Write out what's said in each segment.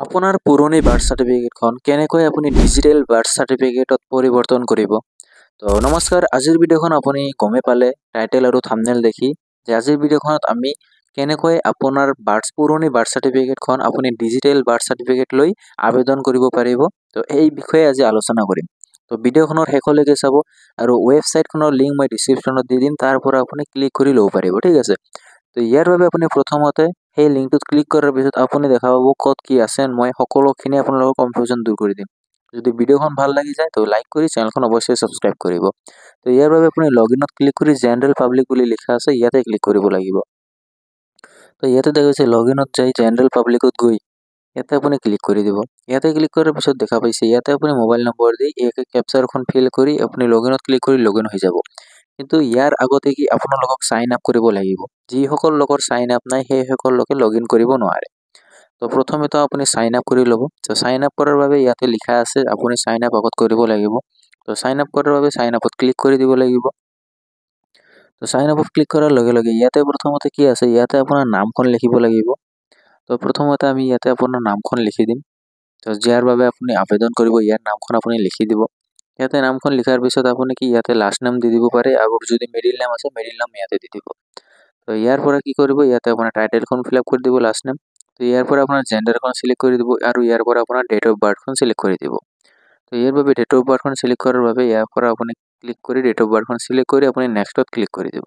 আপোনাৰ পুৰণি বাৰ্থ চাৰ্টিফিকেটখন কেনেকৈ আপুনি ডিজিটেল বাৰ্থ চাৰ্টিফিকেটত পৰিৱৰ্তন কৰিব। তো নমস্কাৰ, আজিৰ ভিডিঅ'খন আপুনি গমে পালে টাইটেল আৰু থাম্বনেল দেখি যে আজিৰ ভিডিঅ'খনত আমি কেনেকৈ আপোনাৰ পুৰণি বাৰ্থ চাৰ্টিফিকেটখন আপুনি ডিজিটেল বাৰ্থ চাৰ্টিফিকেট লৈ আবেদন কৰিব পাৰিব। তো এই বিষয়ে আজি আলোচনা কৰিম। তো ভিডিঅ'খনৰ শেষলৈকে চাব আৰু ৱেবছাইটখনৰ লিংক মই ডিছক্ৰিপশ্যনত দি দিম, তাৰ পৰা আপুনি ক্লিক কৰি ল'ব পাৰিব, ঠিক আছে। তো ইয়াৰ বাবে আপুনি প্ৰথমতে সেই লিংকটোত ক্লিক কৰাৰ পিছত আপুনি দেখা পাব ক'ত কি আছে, মই সকলোখিনি আপোনালোকৰ কনফিউজন দূৰ কৰি দিম। যদি ভিডিঅ'খন ভাল লাগি যায় তো লাইক কৰি চেনেলখন অৱশ্যই ছাবস্ক্ৰাইব কৰিব। তো ইয়াৰ বাবে আপুনি লগইনত ক্লিক কৰি জেনেৰেল পাব্লিক বুলি লিখা আছে ইয়াতে ক্লিক কৰিব লাগিব। তো ইয়াতে দেখা গৈছে লগইনত যাই জেনেৰেল পাব্লিকত গৈ ইয়াতে আপুনি ক্লিক কৰি দিব। ইয়াতে ক্লিক কৰাৰ পিছত দেখা পাইছে ইয়াতে আপুনি মোবাইল নম্বৰ দি এই কেপচাৰখন ফিল কৰি আপুনি লগইনত ক্লিক কৰি লগইন হৈ যাব। কিন্তু ইয়াৰ আগতে কি আপোনালোকক সাইন আপ কৰিব লাগিব। যিসকল লোকৰ সাইন আপ নাই সেইসকল লোকে লগইন কৰিব নোৱাৰে। তো প্ৰথমে তো আপুনি সাইন আপ কৰি ল'ব। তো সাইন আপ কৰাৰ বাবে ইয়াতে লিখা আছে আপুনি সাইন আপ আগত কৰিব লাগিব। তো সাইন আপ কৰাৰ বাবে সাইন আপত ক্লিক কৰি দিব লাগিব। তো সাইন আপত ক্লিক কৰাৰ লগে লগে ইয়াতে প্ৰথমতে কি আছে, ইয়াতে আপোনাৰ নামখন লিখিব লাগিব। তো প্ৰথমতে আমি ইয়াতে আপোনাৰ নামখন লিখি দিম। তো যাৰ বাবে আপুনি আবেদন কৰিব ইয়াৰ নামখন আপুনি লিখি দিব। ইয়াতে নামখন লিখাৰ পিছত আপুনি কি ইয়াতে লাষ্ট নেম দি দিব পাৰে, আৰু যদি মিডিল নেম আছে মিডিল নেম ইয়াতে দি দিব। তো ইয়াৰ পৰা কি কৰিব, ইয়াতে আপোনাৰ টাইটেলখন ফিল আপ কৰি দিব, লাষ্ট নেম। তো ইয়াৰ পৰা আপোনাৰ জেন্ডাৰখন সিলেক্ট কৰি দিব আৰু ইয়াৰ পৰা আপোনাৰ ডেট অফ বাৰ্থখন সিলেক্ট কৰি দিব। তো ইয়াৰ বাবে ডেট অফ বাৰ্থখন সিলেক্ট কৰাৰ বাবে ইয়াৰ পৰা আপুনি ক্লিক কৰি ডেট অফ বাৰ্থখন সিলেক্ট কৰি আপুনি নেক্সটত ক্লিক কৰি দিব।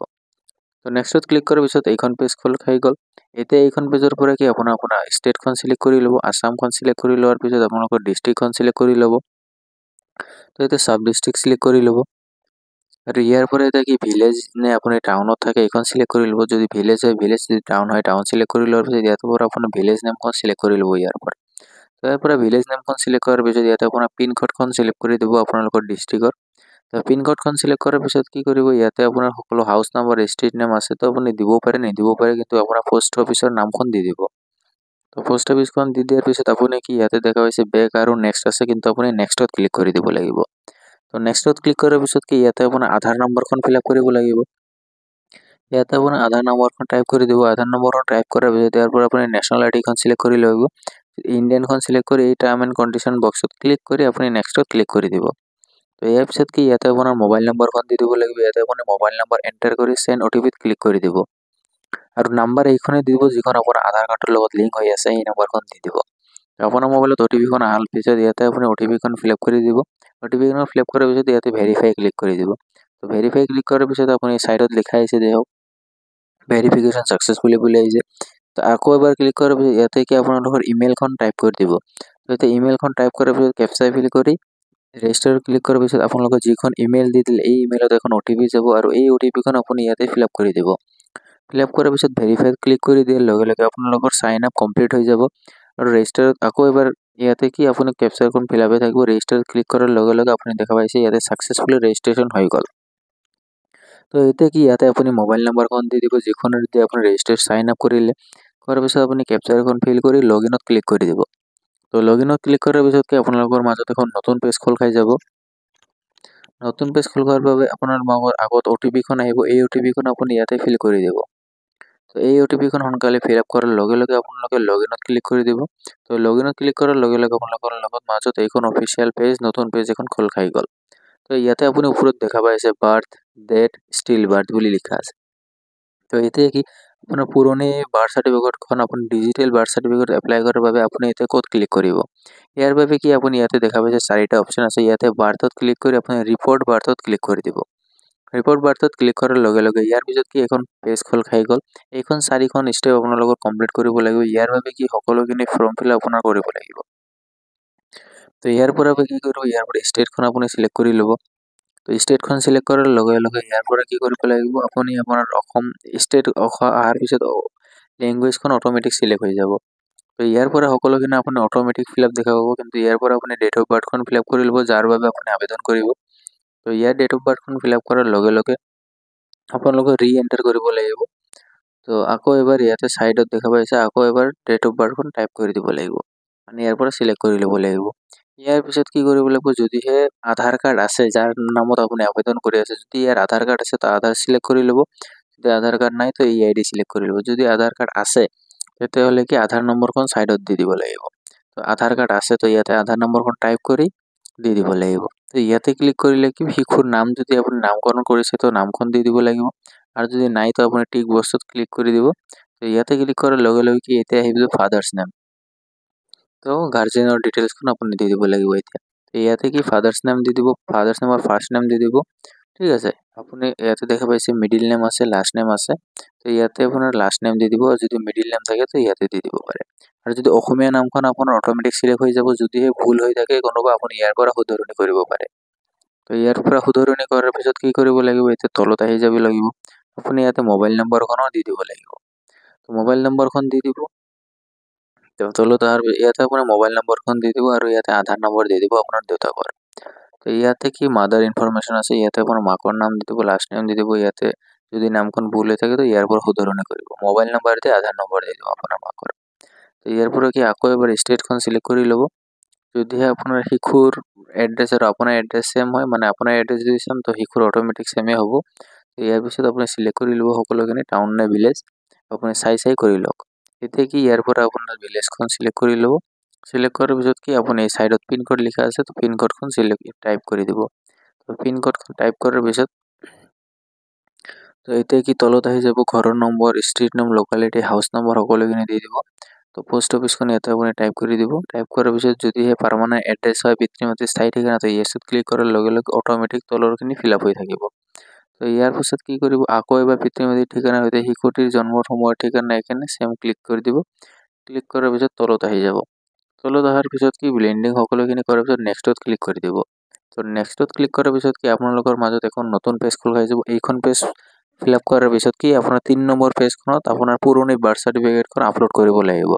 তো নেক্সটত ক্লিক কৰাৰ পিছত এইখন পেজ খোল খাই গ'ল। এতিয়া এইখন পেজৰ পৰা কি আপোনাৰ ষ্টেটখন সিলেক্ট কৰি ল'ব। আসামখন সিলেক্ট কৰি লোৱাৰ পিছত আপোনালোকৰ ডিষ্ট্ৰিক্টখন সিলেক্ট কৰি ল'ব। তো এতিয়া সাব ডিষ্ট্ৰিক্ট সিলেক্ট কৰি ল'ব আৰু ইয়াৰ পৰা এতিয়া কি ভিলেজ নে আপুনি টাউনত থাকে এইখন সিলেক্ট কৰি ল'ব। যদি ভিলেজ হয় ভিলেজ, যদি টাউন হয় টাউন সিলেক্ট কৰি লোৱাৰ পিছত ইয়াৰ পৰা আপোনাৰ ভিলেজ নেমখন সিলেক্ট কৰি ল'ব ইয়াৰ পৰা। তো ইয়াৰ পৰা ভিলেজ নেমখন সিলেক্ট কৰাৰ পিছত ইয়াতে আপোনাৰ পিন কোডখন সিলেক্ট কৰি দিব আপোনালোকৰ ডিষ্ট্ৰিক্টৰ। তো পিন কোডখন সিলেক্ট কৰাৰ পিছত কি কৰিব, ইয়াতে আপোনাৰ সকলো হাউচ নাম্বাৰ ষ্ট্ৰীট নেম আছে তো আপুনি দিব পাৰে নিদিব পাৰে, কিন্তু আপোনাৰ পোষ্ট অফিচৰ নামখন দি দিব। তো পোষ্ট অফিচখন দি দিয়াৰ পিছত আপুনি কি ইয়াতে দেখা পাইছে বেক আৰু নেক্সট আছে, কিন্তু আপুনি নেক্সটত ক্লিক কৰি দিব লাগিব। তো নেক্সটত ক্লিক কৰাৰ পিছত কি ইয়াতে আপোনাৰ আধাৰ নম্বৰখন ফিল আপ কৰিব লাগিব। ইয়াতে আপোনাৰ আধাৰ নম্বৰখন টাইপ কৰি দিব। আধাৰ নম্বৰখন টাইপ কৰাৰ পিছত ইয়াৰ পৰা আপুনি নেশ্যনেল আইডিখন সিলেক্ট কৰি ল'ব। ইণ্ডিয়ানখন সিলেক্ট কৰি এই টাৰ্ম এণ্ড কণ্ডিশ্যন বক্সত ক্লিক কৰি আপুনি নেক্সটত ক্লিক কৰি দিব। তো ইয়াৰ পিছত কি ইয়াতে আপোনাৰ মোবাইল নম্বৰখন দি দিব লাগিব। ইয়াতে আপুনি মোবাইল নম্বৰ এণ্টাৰ কৰি চেণ্ড OTPত ক্লিক কৰি দিব আৰু নাম্বাৰ এইখনেই দিব যিখন আপোনাৰ আধাৰ কাৰ্ডৰ লগত লিংক হৈ আছে, এই নম্বৰখন দি দিব। আপোনাৰ মোবাইলত OTPখন অহাৰ পিছত ইয়াতে আপুনি OTPখন ফিল আপ কৰি দিব। OTPখন ফিল আপ কৰাৰ পিছত ইয়াতে ভেৰিফাই ক্লিক কৰি দিব। তো ভেৰিফাই ক্লিক কৰাৰ পিছত আপুনি ছাইডত লিখা আহিছে দেখক ভেৰিফিকেশ্যন ছাকচেছফুলি বুলি আহিছে। তো আকৌ এবাৰ ক্লিক কৰাৰ পিছত ইয়াতে কি আপোনালোকৰ ইমেইলখন টাইপ কৰি দিব। তো এতিয়া ইমেইলখন টাইপ কৰাৰ পিছত কেপচা ফিল কৰি ৰেজিষ্টাৰ ক্লিক কৰাৰ পিছত আপোনালোকে যিখন ইমেইল দি দিলে এই ইমেইলত এখন OTP যাব আৰু এই OTPখন আপুনি ইয়াতে ফিল আপ কৰি দিব। ফিল আপ কৰাৰ পিছত ভেৰিফাই ক্লিক কৰি দিয়াৰ লগে লগে আপোনালোকৰ সাইন আপ কমপ্লিট হৈ যাব আৰু ৰেজিষ্টাৰত আকৌ এবাৰ ইয়াতে কি আপুনি কেপচাৰখন ফিল আপে থাকিব। ৰেজিষ্টাৰত ক্লিক কৰাৰ লগে লগে আপুনি দেখা পাইছে ইয়াতে ছাকচেছফুলি ৰেজিষ্ট্ৰেশ্যন হৈ গ'ল। তো এতিয়া কি ইয়াতে আপুনি মোবাইল নম্বৰখন দি দিব যিখনৰ দি আপুনি ৰেজিষ্টাৰ সাইন আপ কৰিলে। কৰাৰ পিছত আপুনি কেপচাৰখন ফিল কৰি লগইনত ক্লিক কৰি দিব। তো লগইনত ক্লিক কৰাৰ পিছত কি আপোনালোকৰ মাজত এখন নতুন পেজ খোল খাই যাব। নতুন পেজ খোল খোৱাৰ বাবে আপোনাৰ আগত OTPখন আহিব। এই OTPখন আপুনি ইয়াতে ফিল কৰি দিব। তো এই OTPখন সোনকালে ফিল আপ কৰাৰ লগে লগে আপোনালোকে লগইনত ক্লিক কৰি দিব। তো লগইনত ক্লিক কৰাৰ লগে লগে আপোনালোকৰ লগত মাজত এইখন অফিচিয়েল পেজ নতুন পেজ এখন খোল খাই গ'ল। তো ইয়াতে আপুনি ওপৰত দেখা পাইছে বাৰ্থ ডেট ষ্টিল বাৰ্থ বুলি লিখা আছে। তো এতিয়া কি আপোনাৰ পুৰণি বাৰ্থ চাৰ্টিফিকেটখন আপুনি ডিজিটেল বাৰ্থ চাৰ্টিফিকেট এপ্লাই কৰাৰ বাবে আপুনি এতিয়া ক'ত ক্লিক কৰিব। ইয়াৰ বাবে কি আপুনি ইয়াতে দেখা পাইছে চাৰিটা অপশ্যন আছে। ইয়াতে বাৰ্থত ক্লিক কৰি আপুনি ৰিপৰ্ট বাৰ্থত ক্লিক কৰি দিব। ৰিপৰ্ট বাৰ্থত ক্লিক কৰাৰ লগে লগে ইয়াৰ পিছত কি এখন পেজ খোল খাই গ'ল। এইখন 4খন ষ্টেপ আপোনালোকৰ কমপ্লিট কৰিব লাগিব। ইয়াৰ বাবে কি সকলোখিনি ফৰ্ম ফিল আপ আপোনাৰ কৰিব লাগিব। তো ইয়াৰ পৰা কি কৰিব, ইয়াৰ পৰা ষ্টেটখন আপুনি সিলেক্ট কৰি ল'ব। তো ষ্টেটখন সিলেক্ট কৰাৰ লগে লগে ইয়াৰ পৰা কি কৰিব লাগিব, আপুনি আপোনাৰ অসম ষ্টেট অহাৰ পিছত লেংগুৱেজখন অট'মেটিক সিলেক্ট হৈ যাব। তো ইয়াৰ পৰা সকলোখিনি আপুনি অট'মেটিক ফিল আপ দেখা পাব, কিন্তু ইয়াৰ পৰা আপুনি ডেট অফ বাৰ্থখন ফিল আপ কৰি ল'ব যাৰ বাবে আপুনি আবেদন কৰিব। তো ইয়াৰ ডেট অফ বাৰ্থখন ফিল আপ কৰাৰ লগে লগে আপোনালোকে এণ্টাৰ কৰিব লাগিব। তো আকৌ এবাৰ ইয়াতে ছাইডত দেখা পাইছে আকৌ এবাৰ ডেট অফ বাৰ্থখন টাইপ কৰি দিব লাগিব, মানে ইয়াৰ পৰা সিলেক্ট কৰি ল'ব লাগিব। ইয়াৰ পিছত কি কৰিব লাগিব, যদিহে আধাৰ কাৰ্ড আছে যাৰ নামত আপুনি আবেদন কৰি আছে, যদি ইয়াৰ আধাৰ কাৰ্ড আছে তো আধাৰ সিলেক্ট কৰি ল'ব। যদি আধাৰ কাৰ্ড নাই তো EID সিলেক্ট কৰি ল'ব। যদি আধাৰ কাৰ্ড আছে তেতিয়াহ'লে কি আধাৰ নম্বৰখন ছাইডত দি দিব লাগিব। তো আধাৰ কাৰ্ড আছে তো ইয়াতে আধাৰ নম্বৰখন টাইপ কৰি দি দিব লাগিব। তো ইয়াতে ক্লিক কৰিলে কি শিশুৰ নাম যদি আপুনি নামকৰণ কৰিছে তো নামখন দি দিব লাগিব, আৰু যদি নাই তো আপুনি টিক বক্সত ক্লিক কৰি দিব। তো ইয়াতে ক্লিক কৰাৰ লগে লগে কি এতিয়া আহিব ফাদাৰ্ছ নেম, তো গাৰ্জেনৰ ডিটেইলছখন আপুনি দি দিব লাগিব এতিয়া। তো ইয়াতে কি ফাদাৰ্ছ নেম দি দিব, ফাদাৰ্ছ নেমৰ ফাৰ্ষ্ট নেম দি দিব, ঠিক আছে। আপুনি ইয়াতে দেখা পাইছে মিডিল নেম আছে, লাষ্ট নেম আছে, তো ইয়াতে আপোনাৰ লাষ্ট নেম দি দিব, আৰু যদি মিডিল নেম থাকে তো ইয়াতে দি দিব পাৰে। আৰু যদি অসমীয়া নামখন আপোনাৰ অট'মেটিক চিলেক্ট হৈ যাব, যদিহে ভুল হৈ থাকে কোনোবা আপুনি ইয়াৰ পৰা শুধৰণি কৰিব পাৰে। তো ইয়াৰ পৰা শুধৰণি কৰাৰ পিছত কি কৰিব লাগিব, এতিয়া তলত আহি যাব লাগিব, আপুনি ইয়াতে মোবাইল নম্বৰখনো দি দিব লাগিব। তো মোবাইল নম্বৰখন দি দিব, তো তলত ইয়াতে আপোনাৰ মোবাইল নম্বৰখন দি দিব, আৰু ইয়াতে আধাৰ নম্বৰ দি দিব আপোনাৰ দেউতাকৰ। তো ইয়াতে কি মাদাৰ ইনফৰমেশ্যন আছে, ইয়াতে আপোনাৰ মাকৰ নাম দি দিব, লাষ্ট নেম দি দিব। ইয়াতে যদি নামখন ভুল হৈ থাকে তো ইয়াৰ পৰা শুধৰণি কৰিব, মোবাইল নম্বৰ দি আধাৰ নম্বৰ দি দিব আপোনাৰ মাকৰ। তো ইয়াৰ পৰা কি আকৌ এবাৰ ষ্টেটখন চিলেক্ট কৰি ল'ব। যদিহে আপোনাৰ শিশুৰ এড্ৰেছ আৰু আপোনাৰ এড্ৰেছ ছেম হয়, মানে আপোনাৰ এড্ৰেছ যদি ছেম তো শিশুৰ অট'মেটিক ছেমে হ'ব। তো ইয়াৰ পিছত আপুনি চিলেক্ট কৰি ল'ব সকলোখিনি, টাউন নে ভিলেজ আপুনি চাই কৰি লওক। এতিয়া কি ইয়াৰ পৰা আপোনাৰ ভিলেজখন চিলেক্ট কৰি ল'ব। চিলেক্ট কৰাৰ পিছত কি আপুনি এই ছাইডত পিনক'ড লিখা আছে, তো পিনক'ডখন টাইপ কৰি দিব। তো পিনক'ডখন টাইপ কৰাৰ পিছত তো এতিয়া কি তলত আহি যাব ঘৰৰ number, street name, locality, house number সকলোখিনি দি দিব। তো পোষ্ট অফিচখন ইয়াতে আপুনি টাইপ কৰি দিব। টাইপ কৰাৰ পিছত যদিহে পাৰ্মানেণ্ট এড্ৰেছ হয়, পিতৃ মাতৃৰ স্থায়ী ঠিকনা, তো ইয়েছত ক্লিক কৰাৰ লগে লগে অট'মেটিক তলৰখিনি ফিল আপ হৈ থাকিব। তো ইয়াৰ পাছত কি কৰিব, আকৌ এবাৰ পিতৃ মাতৃৰ ঠিকনাৰ সৈতে শিশুটিৰ জন্মৰ সময়ৰ ঠিকনা এখানে ছেম ক্লিক কৰি দিব। ক্লিক কৰাৰ পিছত তলত আহি যাব। তলত অহাৰ পিছত কি ব্লেন্ডিং সকলোখিনি কৰাৰ পিছত নেক্সটত ক্লিক কৰি দিব। তো নেক্সটত ক্লিক কৰাৰ পিছত কি আপোনালোকৰ মাজত এখন নতুন পেজ খোল খাই যাব। এইখন পেজ ফিল আপ কৰাৰ পিছত কি আপোনাৰ 3 নম্বৰ পেজখনত আপোনাৰ পুৰণি বাৰ্থ চাৰ্টিফিকেটখন আপলোড কৰিব লাগিব,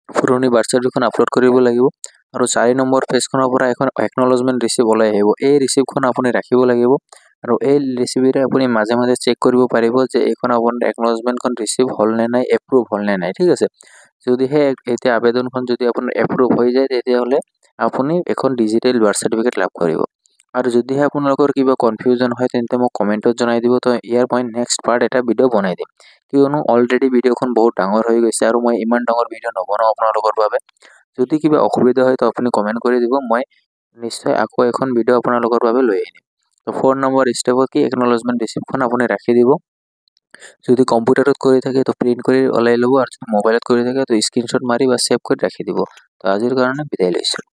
পুৰণি বাৰ্থ চাৰ্টিফিকেটখন আপলোড কৰিব লাগিব। আৰু 4 নম্বৰ পেজখনৰ পৰা এখন একনলেজমেণ্ট ৰিচিভ ওলাই আহিব, এই ৰিচিভখন আপুনি ৰাখিব লাগিব। আৰু এই ৰিচিভেৰে আপুনি মাজে মাজে চেক কৰিব পাৰিব যে এইখন আপোনাৰ একনলেজমেণ্টখন ৰিচিভ হ'ল নে নাই, এপ্ৰুভ হ'ল নে নাই, ঠিক আছে। যদিহে এতিয়া আবেদনখন যদি আপোনাৰ এপ্ৰুভ হৈ যায় তেতিয়াহ'লে আপুনি এখন ডিজিটেল বাৰ্থ চাৰ্টিফিকেট লাভ কৰিব। আৰু যদিহে আপোনালোকৰ কিবা কনফিউজন হয় তেন্তে মোক কমেণ্টত জনাই দিব, তো ইয়াৰ মই নেক্সট পাৰ্ট এটা ভিডিঅ' বনাই দিম, কিয়নো অলৰেডি ভিডিঅ'খন বহুত ডাঙৰ হৈ গৈছে আৰু মই ইমান ডাঙৰ ভিডিঅ' নবনাওঁ আপোনালোকৰ বাবে। যদি কিবা অসুবিধা হয় তো আপুনি কমেণ্ট কৰি দিব, মই নিশ্চয় আকৌ এখন ভিডিঅ' আপোনালোকৰ বাবে লৈ আহিম। তো 4 নম্বৰ ষ্টেপত কি একনলেজমেণ্ট ৰিচিপ্টখন আপুনি ৰাখি দিব। যদি কম্পিউটাৰত কৰি থাকে তো প্ৰিণ্ট কৰি ওলাই ল'ব, আৰু যদি মোবাইলত কৰি থাকে তো স্ক্ৰীনশ্বট মাৰি বা ছেভ কৰি ৰাখি দিব। তো আজিৰ কাৰণে বিদায় লৈছোঁ।